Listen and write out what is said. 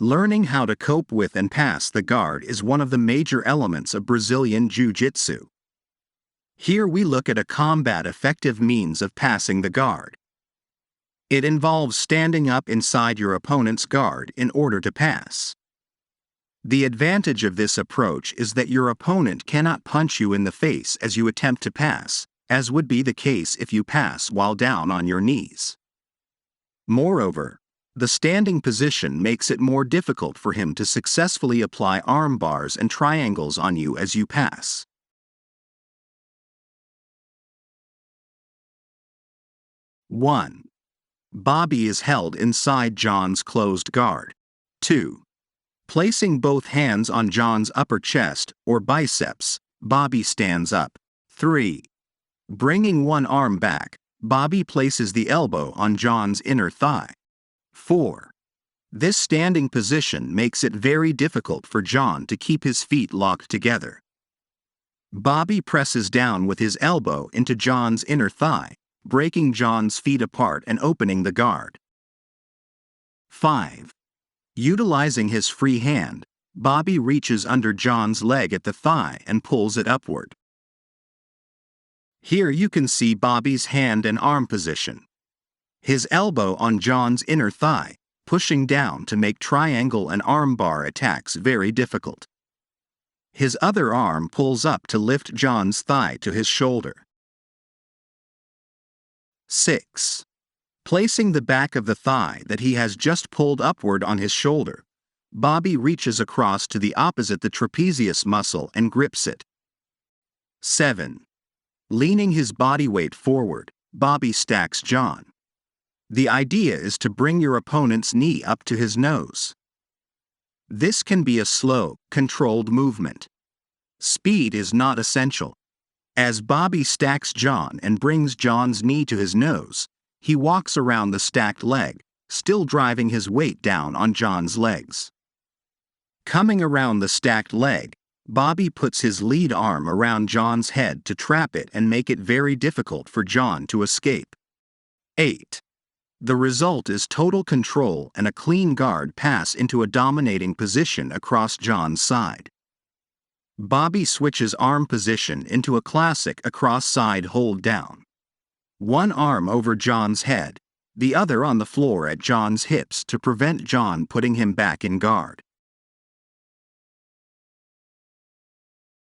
Learning how to cope with and pass the guard is one of the major elements of Brazilian Jiu-jitsu. Here we look at a combat-effective means of passing the guard. It involves standing up inside your opponent's guard in order to pass. The advantage of this approach is that your opponent cannot punch you in the face as you attempt to pass, as would be the case if you pass while down on your knees. Moreover, the standing position makes it more difficult for him to successfully apply arm bars and triangles on you as you pass. One. Bobby is held inside John's closed guard. 2. Placing both hands on John's upper chest or biceps, Bobby stands up. 3. Bringing one arm back, Bobby places the elbow on John's inner thigh. 4. This standing position makes it very difficult for John to keep his feet locked together. Bobby presses down with his elbow into John's inner thigh, breaking John's feet apart and opening the guard. 5. Utilizing his free hand, Bobby reaches under John's leg at the thigh and pulls it upward. Here you can see Bobby's hand and arm position. His elbow on John's inner thigh, pushing down to make triangle and armbar attacks very difficult. His other arm pulls up to lift John's thigh to his shoulder. 6. Placing the back of the thigh that he has just pulled upward on his shoulder, Bobby reaches across to the opposite the trapezius muscle and grips it. 7. Leaning his body weight forward, Bobby stacks John. The idea is to bring your opponent's knee up to his nose. This can be a slow, controlled movement. Speed is not essential. As Bobby stacks John and brings John's knee to his nose, he walks around the stacked leg, still driving his weight down on John's legs. Coming around the stacked leg, Bobby puts his lead arm around John's head to trap it and make it very difficult for John to escape. 8. The result is total control and a clean guard pass into a dominating position across John's side. Bobby switches arm position into a classic across side hold down. One arm over John's head, the other on the floor at John's hips to prevent John putting him back in guard.